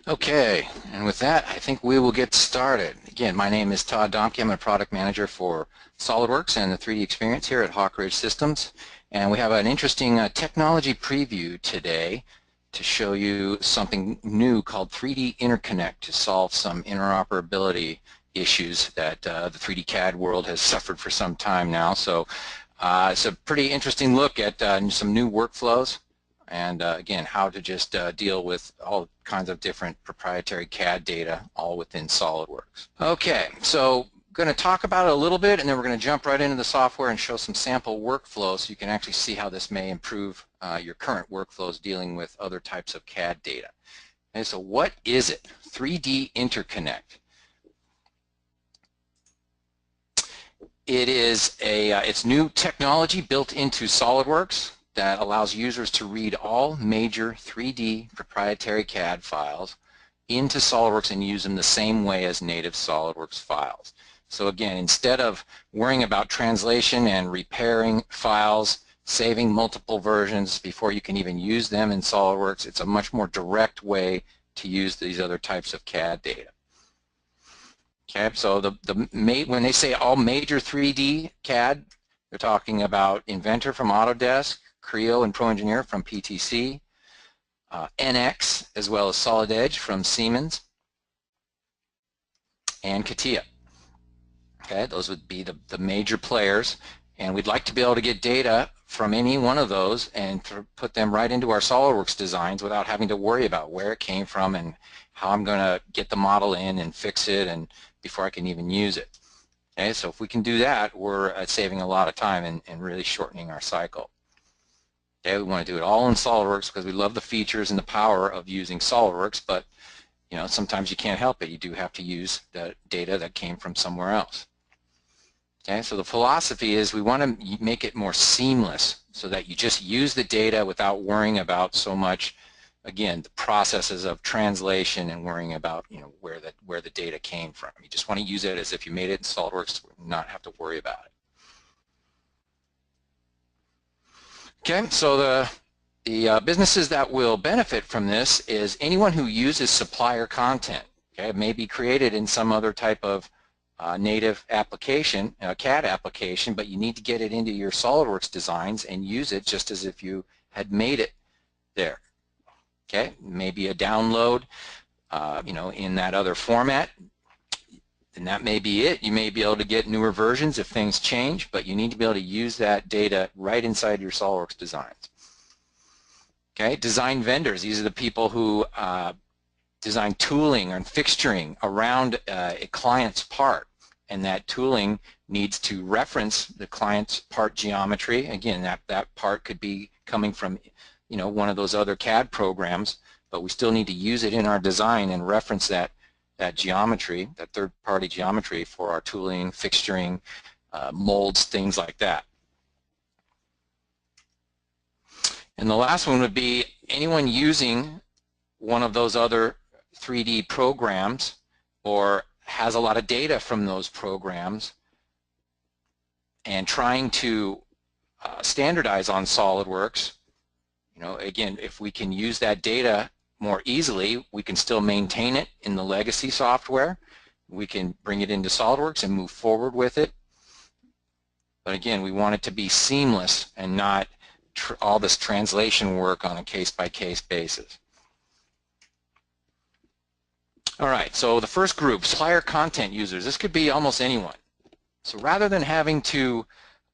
Okay, and with that, I think we will get started. Again, my name is Todd Domke. I'm a product manager for SOLIDWORKS and the 3D Experience here at Hawk Ridge Systems. And we have an interesting technology preview today to show you something new called 3D Interconnect to solve some interoperability issues that the 3D CAD world has suffered for some time now. So it's a pretty interesting look at some new workflows and again, how to just deal with all kinds of different proprietary CAD data all within SOLIDWORKS. Okay, so going to talk about it a little bit, and then we're going to jump right into the software and show some sample workflows so you can actually see how this may improve your current workflows dealing with other types of CAD data. Okay, so what is it? 3D Interconnect. It is it's new technology built into SOLIDWORKS that allows users to read all major 3D proprietary CAD files into SOLIDWORKS and use them the same way as native SOLIDWORKS files. So again, instead of worrying about translation and repairing files, saving multiple versions before you can even use them in SOLIDWORKS, it's a much more direct way to use these other types of CAD data. Okay, so when they say all major 3D CAD, they're talking about Inventor from Autodesk, Creo and Pro Engineer from PTC, NX as well as Solid Edge from Siemens, and CATIA. Okay, those would be the major players, and we'd like to be able to get data from any one of those and put them right into our SOLIDWORKS designs without having to worry about where it came from and how I'm going to get the model in and fix it and before I can even use it. Okay, so if we can do that, we're saving a lot of time and really shortening our cycle. Okay, we want to do it all in SOLIDWORKS because we love the features and the power of using SOLIDWORKS, but you know, sometimes you can't help it. You do have to use the data that came from somewhere else. Okay, so the philosophy is we want to make it more seamless so that you just use the data without worrying about so much, again, the processes of translation and worrying about, you know, where the data came from. You just want to use it as if you made it in SOLIDWORKS, not have to worry about it. Okay, so the businesses that will benefit from this is anyone who uses supplier content. Okay, it may be created in some other type of native application, CAD application, but you need to get it into your SOLIDWORKS designs and use it just as if you had made it there. Okay, maybe a download, you know, in that other format. And that may be it. You may be able to get newer versions if things change, but you need to be able to use that data right inside your SOLIDWORKS designs. Okay, design vendors, these are the people who design tooling and fixturing around a client's part, and that tooling needs to reference the client's part geometry. Again, that part could be coming from, you know, one of those other CAD programs, but we still need to use it in our design and reference that geometry, that third-party geometry for our tooling, fixturing, molds, things like that. And the last one would be anyone using one of those other 3D programs or has a lot of data from those programs and trying to standardize on SOLIDWORKS. You know, again, if we can use that data more easily, we can still maintain it in the legacy software. We can bring it into SOLIDWORKS and move forward with it. But again, we want it to be seamless and not all this translation work on a case-by-case basis. All right, so the first group, supplier content users. This could be almost anyone. So rather than having to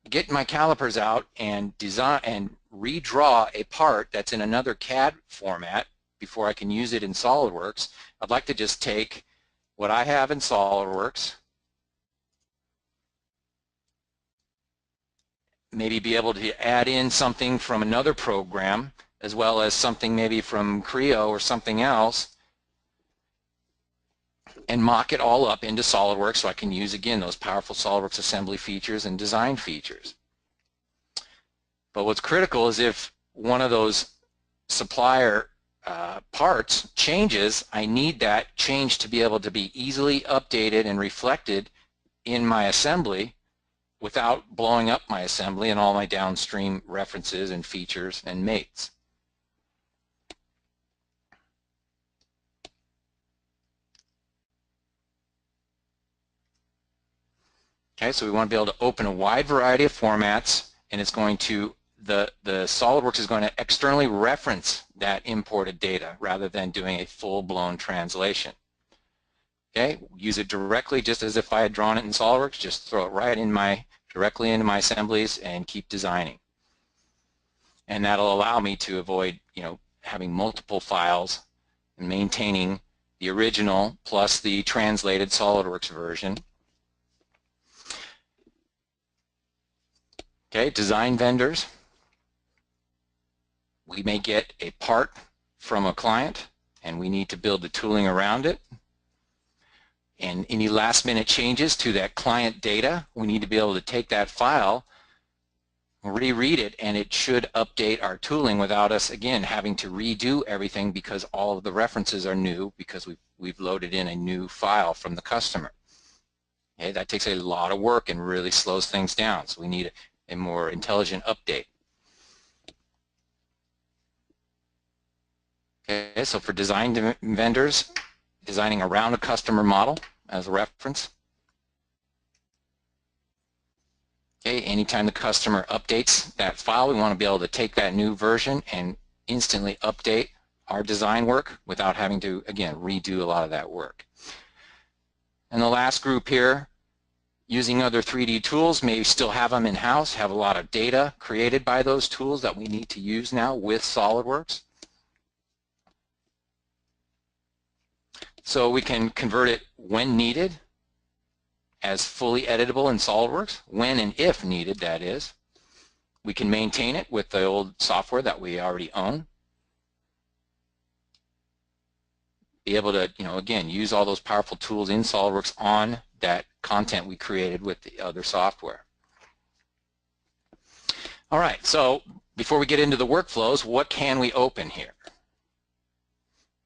get my calipers out and design and redraw a part that's in another CAD format before I can use it in SOLIDWORKS, I'd like to just take what I have in SOLIDWORKS, maybe be able to add in something from another program as well as something maybe from Creo or something else, and mock it all up into SOLIDWORKS so I can use, again, those powerful SOLIDWORKS assembly features and design features. But what's critical is if one of those supplier parts changes, I need that change to be able to be easily updated and reflected in my assembly without blowing up my assembly and all my downstream references and features and mates. Okay, so we want to be able to open a wide variety of formats, and it's going to, the SOLIDWORKS is going to externally reference that imported data rather than doing a full-blown translation. Okay, use it directly just as if I had drawn it in SOLIDWORKS, just throw it right in directly into my assemblies and keep designing. And that'll allow me to avoid, having multiple files and maintaining the original plus the translated SOLIDWORKS version. Okay, design vendors. We may get a part from a client and we need to build the tooling around it. And any last minute changes to that client data, we need to be able to take that file, reread it, and it should update our tooling without us, again, having to redo everything because all of the references are new because we've loaded in a new file from the customer. Okay, that takes a lot of work and really slows things down, so we need a more intelligent update. Okay, so for design vendors, designing around a customer model as a reference. Okay, anytime the customer updates that file, we want to be able to take that new version and instantly update our design work without having to, again, redo a lot of that work. And the last group here, using other 3D tools, may still have them in-house, have a lot of data created by those tools that we need to use now with SOLIDWORKS. So we can convert it when needed as fully editable in SOLIDWORKS, when and if needed, that is. We can maintain it with the old software that we already own. Be able to, again, use all those powerful tools in SOLIDWORKS on that content we created with the other software. All right, so before we get into the workflows, what can we open here?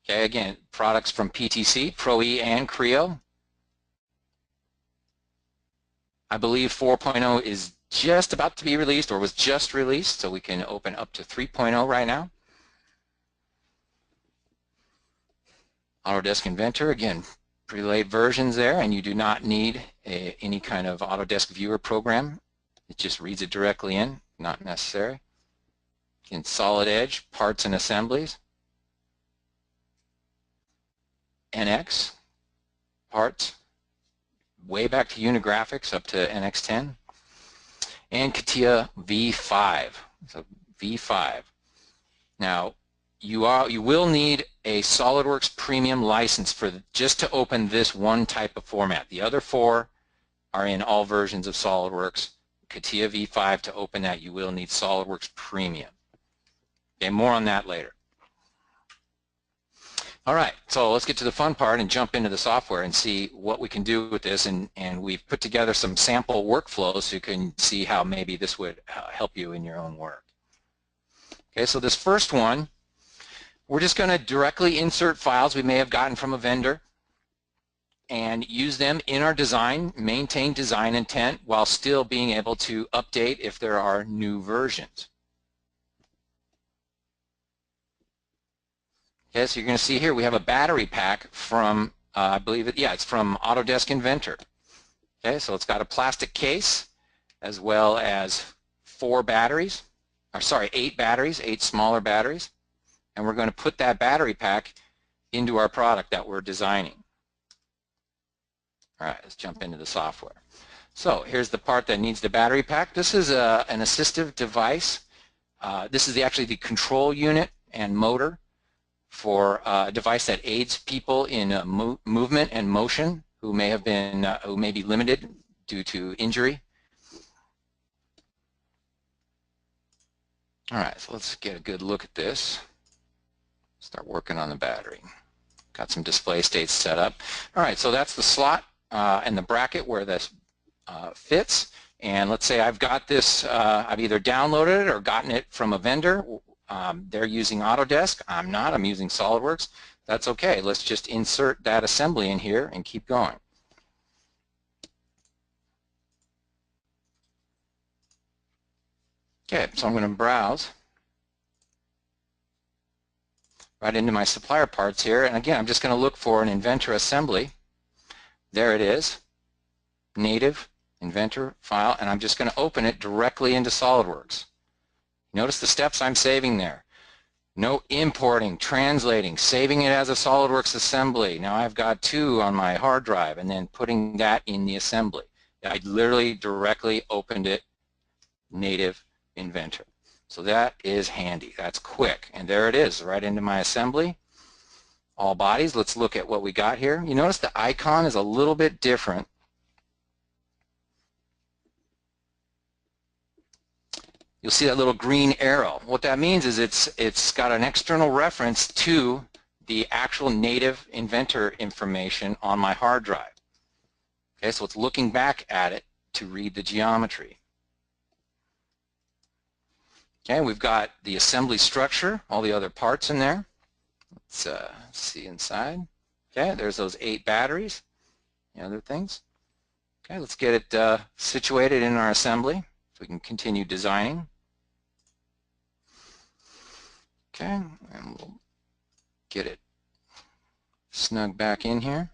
Okay, again, products from PTC, Pro-E, and Creo. I believe 4.0 is just about to be released or was just released, so we can open up to 3.0 right now. Autodesk Inventor, again, preload versions there, and you do not need any kind of Autodesk viewer program. It just reads it directly in, not necessary. In Solid Edge, parts and assemblies. NX, parts, way back to Unigraphics up to NX10, and CATIA V5, so V5. Now, you will need a SOLIDWORKS Premium license for just to open this one type of format. The other four are in all versions of SOLIDWORKS. CATIA V5, to open that, you will need SOLIDWORKS Premium. Okay, more on that later. All right, so let's get to the fun part and jump into the software and see what we can do with this. And we've put together some sample workflows so you can see how maybe this would help you in your own work. Okay, so this first one, we're just going to directly insert files we may have gotten from a vendor and use them in our design, maintain design intent while still being able to update if there are new versions. Okay, so you're going to see here we have a battery pack from, I believe it's from Autodesk Inventor. Okay, so it's got a plastic case as well as 8 batteries, 8 smaller batteries, and we're going to put that battery pack into our product that we're designing. All right, let's jump into the software. So here's the part that needs the battery pack. This is an assistive device. This is actually the control unit and motor for a device that aids people in movement and motion who may have been who may be limited due to injury. All right, so let's get a good look at this. Start working on the battery. Got some display states set up. All right, so that's the slot and the bracket where this fits. And let's say I've got this, I've either downloaded it or gotten it from a vendor. They're using Autodesk. I'm not. I'm using SOLIDWORKS. That's okay. Let's just insert that assembly in here and keep going. Okay, so I'm going to browse right into my supplier parts here. And again, I'm just going to look for an Inventor assembly. There it is, native Inventor file, and I'm just going to open it directly into SOLIDWORKS. Notice the steps I'm saving there. No importing, translating, saving it as a SOLIDWORKS assembly. Now I've got 2 on my hard drive, and then putting that in the assembly. I literally directly opened it native Inventor. So that is handy. That's quick. And there it is, right into my assembly. All bodies. Let's look at what we got here. You notice the icon is a little bit different. You'll see that little green arrow. What that means is it's got an external reference to the actual native Inventor information on my hard drive. Okay, so it's looking back at it to read the geometry. Okay, we've got the assembly structure, all the other parts in there. Let's see inside. Okay, there's those 8 batteries, the other things. Okay, let's get it situated in our assembly so we can continue designing. Okay, and we'll get it snug back in here.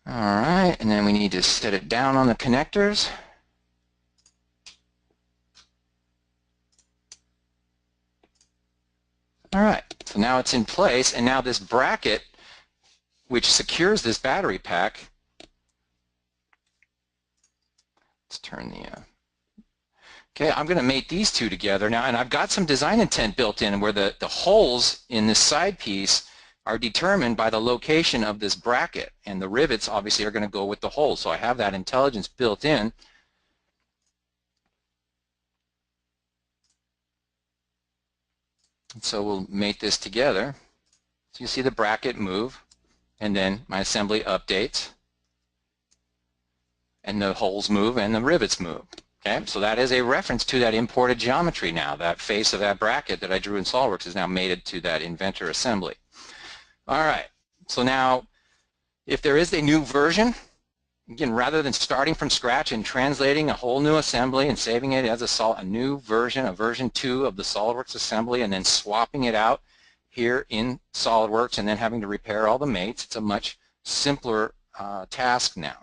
All right, and then we need to set it down on the connectors. All right, so now it's in place, and now this bracket, which secures this battery pack, let's turn the, okay, I'm going to mate these 2 together now, and I've got some design intent built in where the holes in this side piece are determined by the location of this bracket, and the rivets obviously are going to go with the holes, so I have that intelligence built in. So we'll mate this together. So you see the bracket move, and then my assembly updates, and the holes move and the rivets move. Okay, so that is a reference to that imported geometry now. That face of that bracket that I drew in SOLIDWORKS is now mated to that Inventor assembly. All right, so now if there is a new version, again, rather than starting from scratch and translating a whole new assembly and saving it as a new version, a version 2 of the SOLIDWORKS assembly, and then swapping it out here in SOLIDWORKS and then having to repair all the mates, it's a much simpler task now.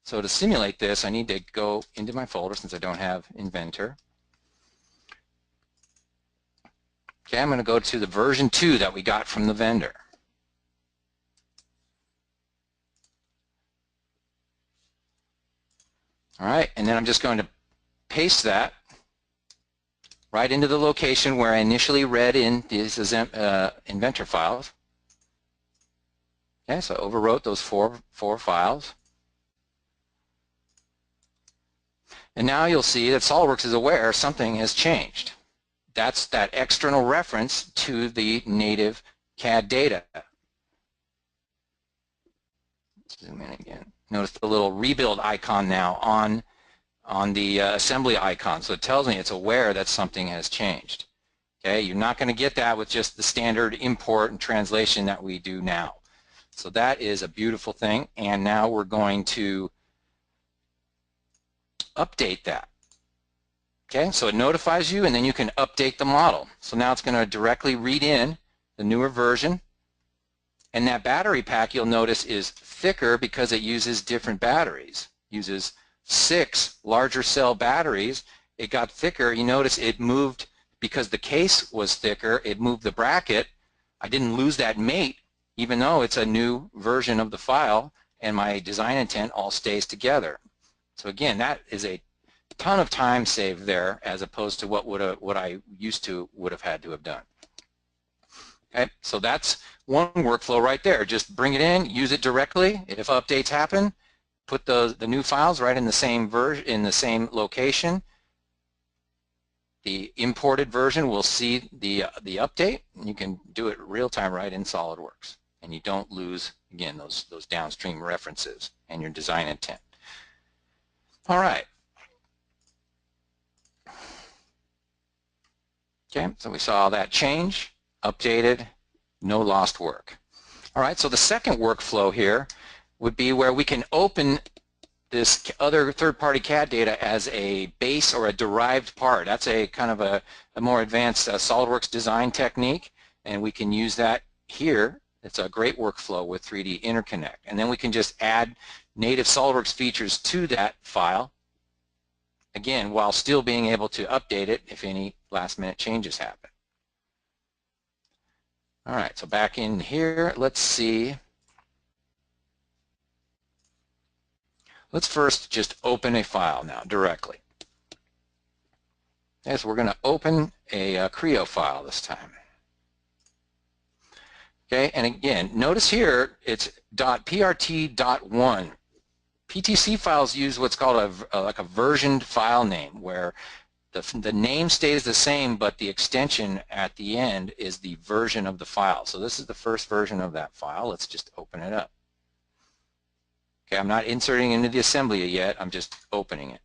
So to simulate this, I need to go into my folder since I don't have Inventor. Okay, I'm going to go to the version 2 that we got from the vendor. All right, and then I'm just going to paste that right into the location where I initially read in these Inventor files. Okay, so I overwrote those four files. And now you'll see that SOLIDWORKS is aware something has changed. That's that external reference to the native CAD data. Zoom in again. Notice the little rebuild icon now on the assembly icon. So it tells me it's aware that something has changed. Okay, you're not going to get that with just the standard import and translation that we do now. So that is a beautiful thing, and now we're going to update that. Okay, so it notifies you, and then you can update the model. So now it's going to directly read in the newer version, and that battery pack, you'll notice, is thicker because it uses different batteries. It uses 6 larger cell batteries. It got thicker. You notice it moved, because the case was thicker, it moved the bracket. I didn't lose that mate, even though it's a new version of the file, and my design intent all stays together. So again, that is a ton of time saved there, as opposed to what I used to would have had to have done. Okay, so that's one workflow right there. Just bring it in, use it directly. If updates happen, put the new files right in the same in the same location. The imported version will see the update, and you can do it real time right in SOLIDWORKS, and you don't lose, again, those downstream references and your design intent. All right. Okay, so we saw that change, updated, no lost work. All right, so the second workflow here would be where we can open this other third-party CAD data as a base or a derived part. That's a kind of a more advanced SOLIDWORKS design technique, and we can use that here It's a great workflow with 3D Interconnect. And then we can just add native SOLIDWORKS features to that file, again, while still being able to update it if any last-minute changes happen. All right, so back in here, let's see. Let's first just open a file now directly. Okay, so we're going to open a Creo file this time. Okay, and again, notice here it's .prt.1. PTC files use what's called like a versioned file name, where the name stays the same, but the extension at the end is the version of the file. So this is the first version of that file. Let's just open it up. Okay, I'm not inserting into the assembly yet. I'm just opening it.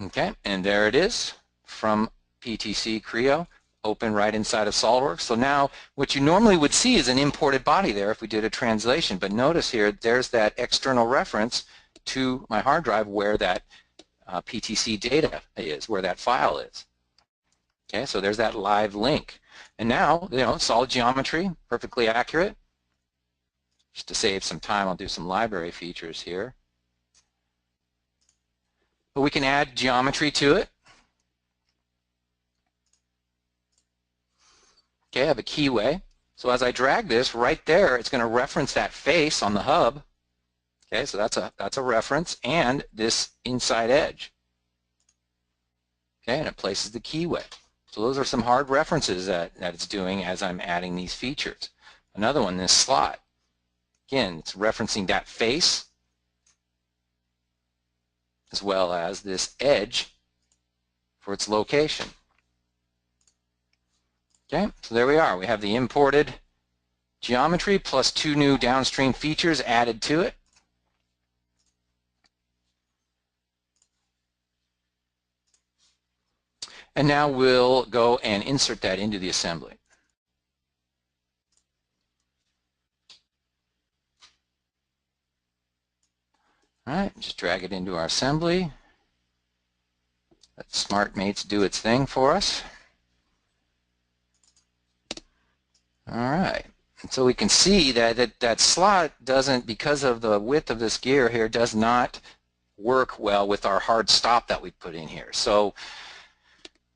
Okay, and there it is from PTC Creo, open right inside of SOLIDWORKS. So now what you normally would see is an imported body there if we did a translation, but notice here there's that external reference to my hard drive where that PTC data is, where that file is. Okay, so there's that live link. And now, solid geometry, perfectly accurate. Just to save some time, I'll do some library features here. But we can add geometry to it. Okay, I have a keyway. So as I drag this right there, it's going to reference that face on the hub. Okay, so that's a reference, and this inside edge. Okay, and it places the keyway. So those are some hard references that it's doing as I'm adding these features. Another one, this slot. Again, it's referencing that face as well as this edge for its location. Okay, so there we are. We have the imported geometry plus 2 new downstream features added to it. And now we'll go and insert that into the assembly. All right, just drag it into our assembly. Let SmartMates do its thing for us. All right, and so we can see that slot doesn't, because of the width of this gear here, does not work well with our hard stop that we put in here. So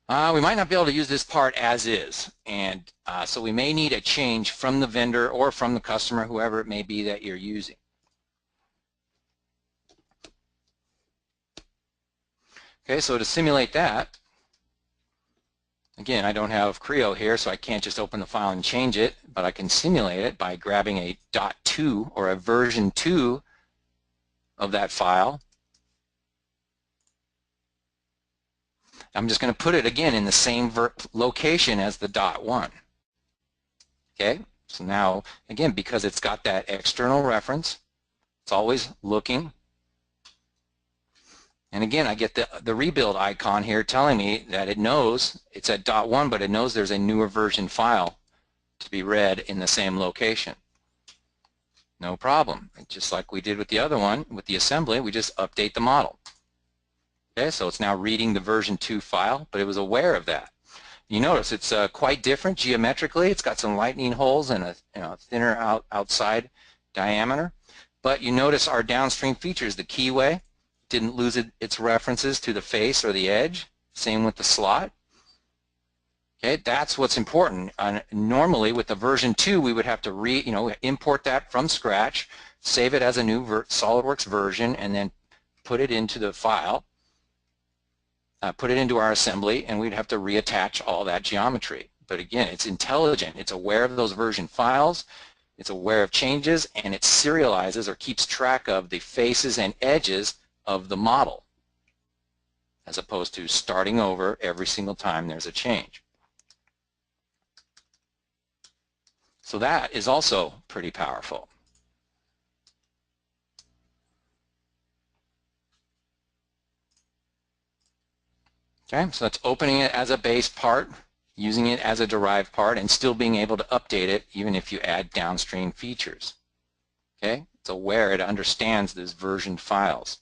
we might not be able to use this part as is, and so we may need a change from the vendor or from the customer, whoever it may be that you're using. Okay, so to simulate that, again, I don't have Creo here, so I can't just open the file and change it, but I can simulate it by grabbing a .2 or a version 2 of that file. I'm just going to put it again in the same location as the .1. Okay, so now, again, because it's got that external reference, it's always looking. And again, I get the rebuild icon here telling me that it knows it's at .1, but it knows there's a newer version file to be read in the same location. No problem. Just like we did with the other one, with the assembly, we just update the model. Okay, so it's now reading the version 2 file, but it was aware of that. You notice it's quite different geometrically. It's got some lightning holes and a thinner outside diameter. But you notice our downstream features, the keyway, didn't lose its references to the face or the edge. Same with the slot. Okay, that's what's important. Normally with the version 2, we would have to import that from scratch, save it as a new SOLIDWORKS version, and then put it into the file, put it into our assembly, and we'd have to reattach all that geometry. But again, it's intelligent. It's aware of those version files. It's aware of changes, and it serializes or keeps track of the faces and edges of the model, as opposed to starting over every single time there's a change. So that is also pretty powerful. Okay, so that's opening it as a base part, using it as a derived part, and still being able to update it even if you add downstream features. Okay, it's aware, it understands these versioned files.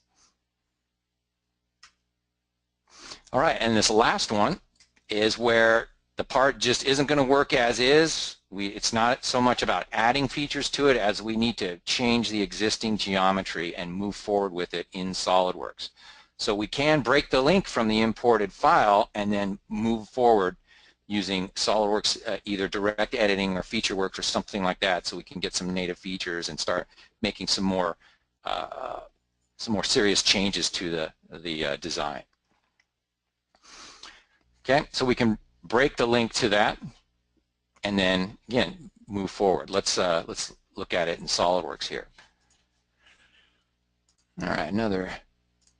All right, and this last one is where the part just isn't going to work as is. It's not so much about adding features to it as we need to change the existing geometry and move forward with it in SOLIDWORKS. So we can break the link from the imported file and then move forward using SOLIDWORKS, either direct editing or FeatureWorks or something like that, so we can get some native features and start making some more serious changes to the design. Okay, so we can break the link to that and then again move forward. Let's look at it in SOLIDWORKS here. All right, another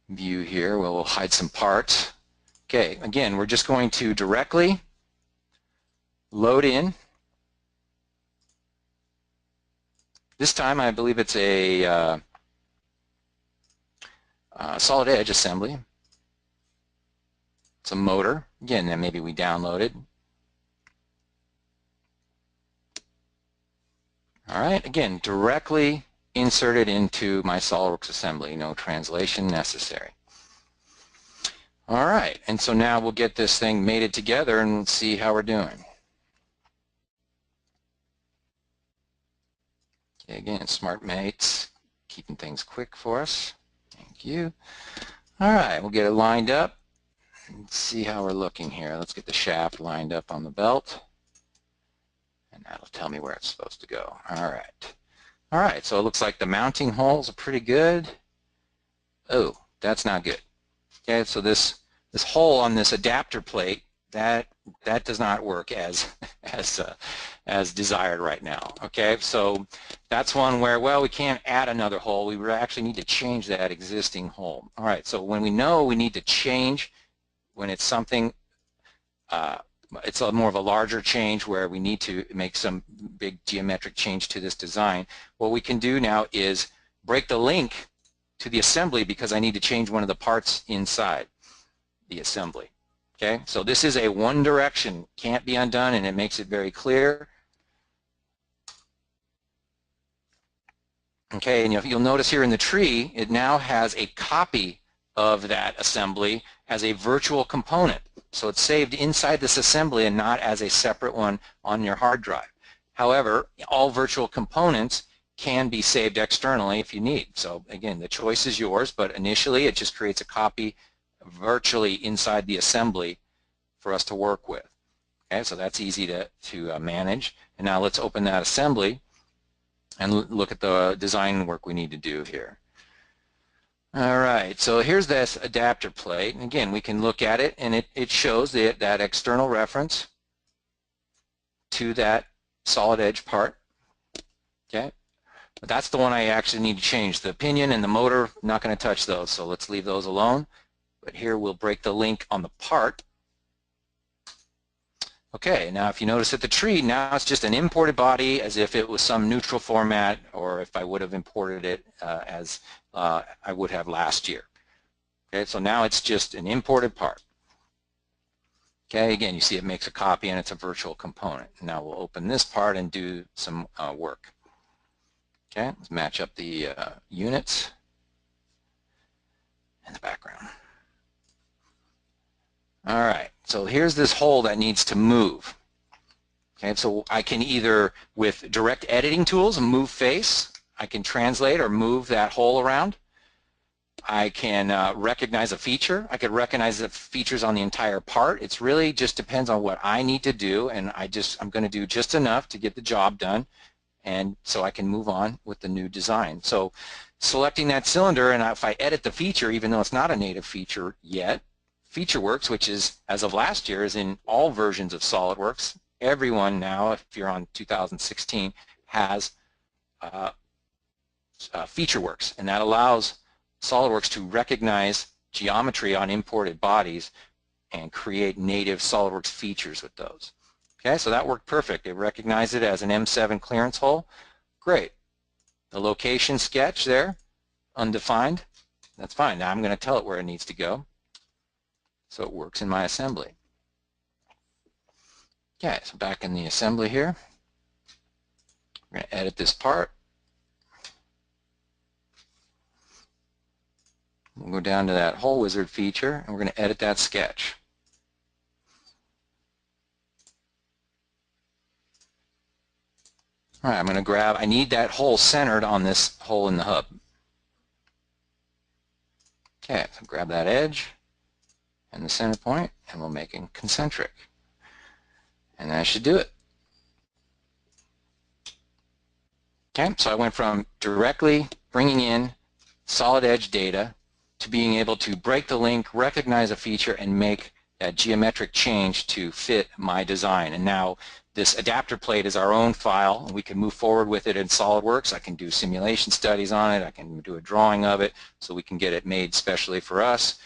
view here where we'll hide some parts. Okay, again, we're just going to directly load in. This time I believe it's a solid edge assembly. It's a motor. Again, then maybe we downloaded. All right, again, directly inserted into my SOLIDWORKS assembly, no translation necessary. All right, and so now we'll get this thing mated together and we'll see how we're doing. Okay, again, smart mates, keeping things quick for us. Thank you. All right, we'll get it lined up. Let's see how we're looking here. Let's get the shaft lined up on the belt, and that'll tell me where it's supposed to go. All right. All right, so it looks like the mounting holes are pretty good. Oh, that's not good. Okay, so this hole on this adapter plate, that does not work as desired right now. Okay, so that's one where, well, we can't add another hole. We actually need to change that existing hole. All right, so when we know we need to change, when it's something, it's more of a larger change where we need to make some big geometric change to this design, what we can do now is break the link to the assembly because I need to change one of the parts inside the assembly. Okay, so this is a one direction, can't be undone, and it makes it very clear. Okay, and you'll notice here in the tree, it now has a copy of that assembly as a virtual component. So it's saved inside this assembly and not as a separate one on your hard drive. However, all virtual components can be saved externally if you need. So again, the choice is yours, but initially it just creates a copy virtually inside the assembly for us to work with. Okay, so that's easy to manage. And now let's open that assembly and look at the design work we need to do here. All right, so here's this adapter plate. And again, we can look at it, and it shows that external reference to that solid edge part. Okay, but that's the one I actually need to change. The pinion and the motor, I'm not going to touch those, so let's leave those alone. But here we'll break the link on the part. Okay, now if you notice at the tree, now it's just an imported body as if it was some neutral format, or if I would have imported it as I would have last year. Okay, so now it's just an imported part. Okay, again, you see it makes a copy and it's a virtual component. Now we'll open this part and do some work. Okay, let's match up the units in the background. All right, so here's this hole that needs to move. Okay, so I can either, with direct editing tools, move face, I can translate or move that hole around. I can recognize a feature. I could recognize the features on the entire part. It's really just depends on what I need to do, and I'm going to do just enough to get the job done, and so I can move on with the new design. So selecting that cylinder, and if I edit the feature, even though it's not a native feature yet, FeatureWorks, which is, as of last year, is in all versions of SOLIDWORKS. Everyone now, if you're on 2016, has FeatureWorks, and that allows SOLIDWORKS to recognize geometry on imported bodies and create native SOLIDWORKS features with those. Okay, so that worked perfect. It recognized it as an M7 clearance hole. Great. The location sketch there, undefined. That's fine. Now I'm going to tell it where it needs to go, so it works in my assembly. Okay, so back in the assembly here, we're going to edit this part. We'll go down to that hole wizard feature, and we're going to edit that sketch. All right, I'm going to grab, I need that hole centered on this hole in the hub. Okay, so grab that edge and the center point, and we'll make it concentric. And that should do it. Okay, so I went from directly bringing in solid edge data to being able to break the link, recognize a feature, and make that geometric change to fit my design. And now this adapter plate is our own file, and we can move forward with it in SOLIDWORKS. I can do simulation studies on it. I can do a drawing of it so we can get it made specially for us.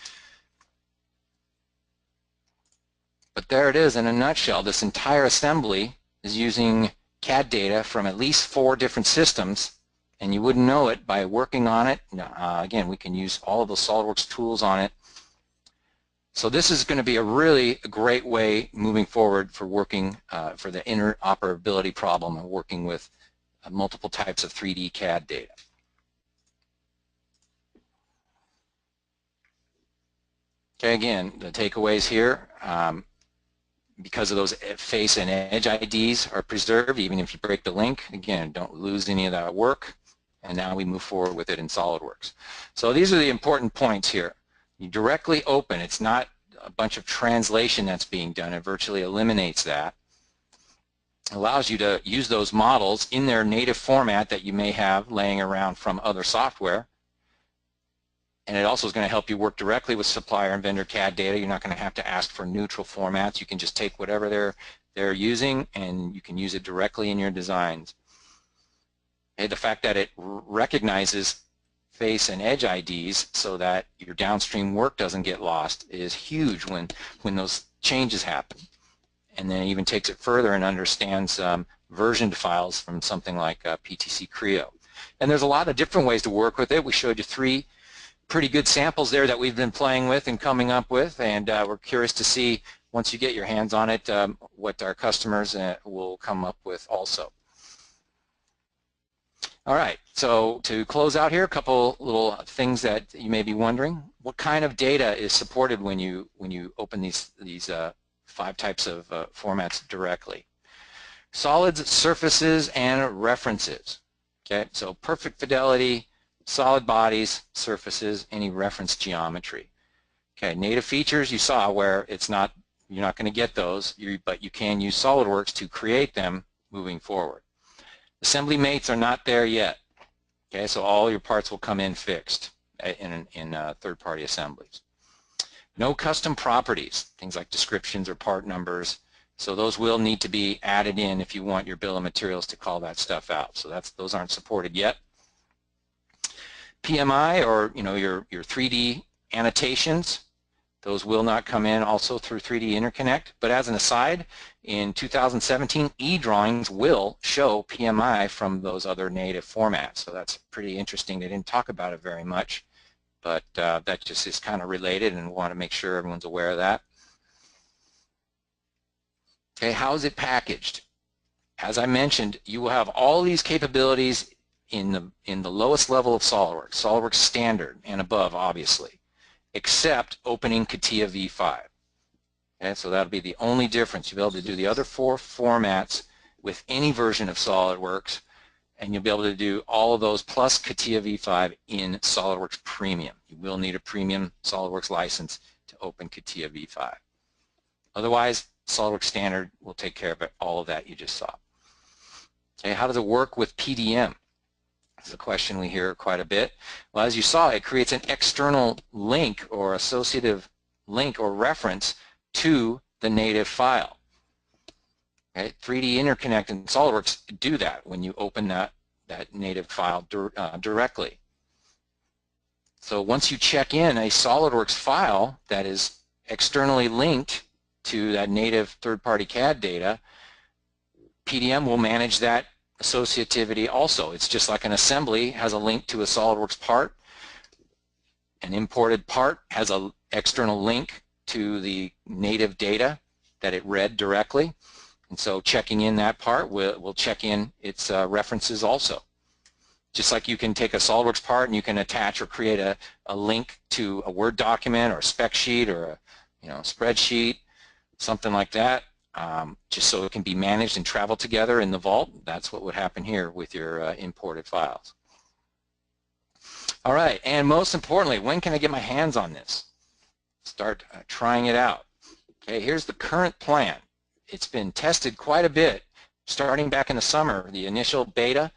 But there it is in a nutshell. This entire assembly is using CAD data from at least 4 different systems, and you wouldn't know it by working on it. Again, we can use all of the SOLIDWORKS tools on it. So this is going to be a really great way moving forward for working for the interoperability problem of working with multiple types of 3D CAD data. Okay, again, the takeaways here, because of those face and edge IDs are preserved, even if you break the link, again, don't lose any of that work. And now we move forward with it in SOLIDWORKS. So these are the important points here. You directly open, it's not a bunch of translation that's being done. It virtually eliminates that. It allows you to use those models in their native format that you may have laying around from other software. And it also is going to help you work directly with supplier and vendor CAD data. You're not going to have to ask for neutral formats. You can just take whatever they're using and you can use it directly in your designs. Okay, the fact that it recognizes face and edge IDs so that your downstream work doesn't get lost is huge when those changes happen. And then it even takes it further and understands versioned files from something like PTC Creo. And there's a lot of different ways to work with it. We showed you 3 pretty good samples there that we've been playing with and coming up with, and we're curious to see, once you get your hands on it, what our customers will come up with also. All right, so to close out here, a couple little things that you may be wondering. What kind of data is supported when you open these 5 types of formats directly? Solids, surfaces, and references. Okay, so perfect fidelity, solid bodies, surfaces, any reference geometry. Okay, native features you saw where it's not, you're not going to get those, but you can use SOLIDWORKS to create them moving forward. Assembly mates are not there yet. Okay, so all your parts will come in fixed in third-party assemblies. No custom properties, things like descriptions or part numbers. So those will need to be added in if you want your bill of materials to call that stuff out. So those aren't supported yet. PMI, or your 3D annotations, those will not come in also through 3D Interconnect. But as an aside, in 2017, e-drawings will show PMI from those other native formats. So that's pretty interesting. They didn't talk about it very much, but that just is kind of related, and we want to make sure everyone's aware of that. Okay, how is it packaged? As I mentioned, you will have all these capabilities in the lowest level of SOLIDWORKS, SOLIDWORKS Standard and above, obviously, except opening CATIA V5. Okay, so that'll be the only difference. You'll be able to do the other 4 formats with any version of SOLIDWORKS, and you'll be able to do all of those plus CATIA V5 in SOLIDWORKS Premium. You will need a premium SOLIDWORKS license to open CATIA V5. Otherwise, SOLIDWORKS Standard will take care of it, all of that you just saw. Okay, how does it work with PDM? This is a question we hear quite a bit. Well, as you saw, it creates an external link or associative link or reference to the native file. Okay? 3D Interconnect and SOLIDWORKS do that when you open that native file directly. So once you check in a SOLIDWORKS file that is externally linked to that native third-party CAD data, PDM will manage that associativity also. It's just like an assembly has a link to a SOLIDWORKS part. An imported part has an external link to the native data that it read directly. And so checking in that part will check in its references also. Just like you can take a SOLIDWORKS part and you can attach or create a link to a Word document or a spec sheet or a spreadsheet, something like that. just so it can be managed and travel together in the vault. That's what would happen here with your imported files. All right, and most importantly, when can I get my hands on this? Start trying it out. Okay, here's the current plan. It's been tested quite a bit starting back in the summer. The initial beta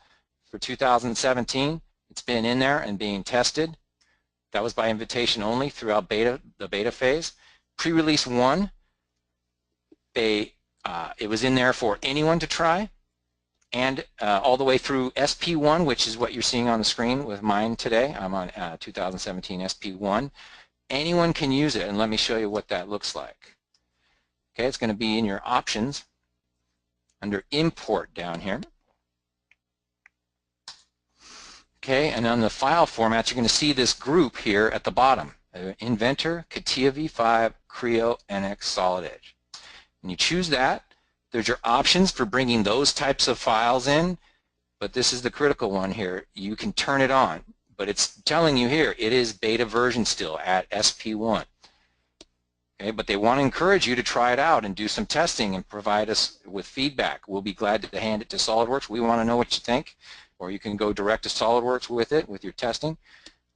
for 2017, it's been in there and being tested. That was by invitation only throughout the beta phase. Pre-release 1, it was in there for anyone to try, and all the way through SP1, which is what you're seeing on the screen with mine today. I'm on 2017 SP1. Anyone can use it, and let me show you what that looks like. Okay, it's going to be in your options under import down here. Okay, and on the file formats, you're going to see this group here at the bottom: Inventor, CATIA V5, Creo, NX, Solid Edge. And you choose that. There's your options for bringing those types of files in, but this is the critical one here. You can turn it on, but it's telling you here it is beta version still at SP1. Okay, but they want to encourage you to try it out and do some testing and provide us with feedback. We'll be glad to hand it to SOLIDWORKS. We want to know what you think, or you can go direct to SOLIDWORKS with it, with your testing.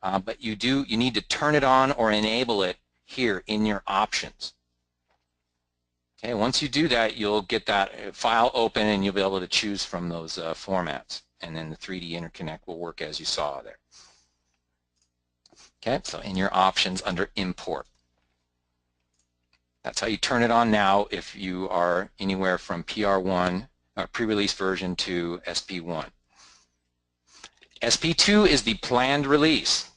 But you need to turn it on or enable it here in your options. Okay, once you do that, you'll get that file open and you'll be able to choose from those formats, and then the 3D Interconnect will work as you saw there. Okay, so in your options under import. That's how you turn it on now if you are anywhere from PR1, or pre-release version, to SP1. SP2 is the planned release.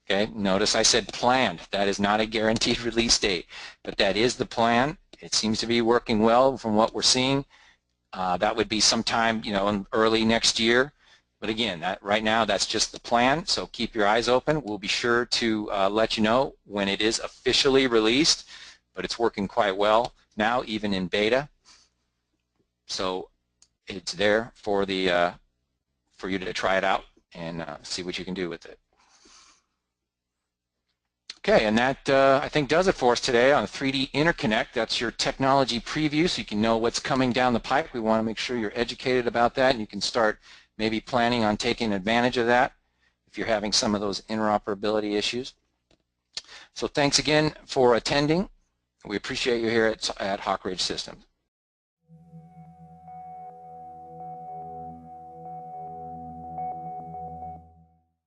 Okay, notice I said planned. That is not a guaranteed release date, but that is the plan. It seems to be working well from what we're seeing. That would be sometime, in early next year. But again, right now that's just the plan, so keep your eyes open. We'll be sure to let you know when it is officially released, but it's working quite well now, even in beta. So it's there for you to try it out and see what you can do with it. Okay, and that I think does it for us today on 3D Interconnect. That's your technology preview, so you can know what's coming down the pipe. We want to make sure you're educated about that, and you can start maybe planning on taking advantage of that if you're having some of those interoperability issues. So thanks again for attending. We appreciate you here at Hawk Ridge Systems.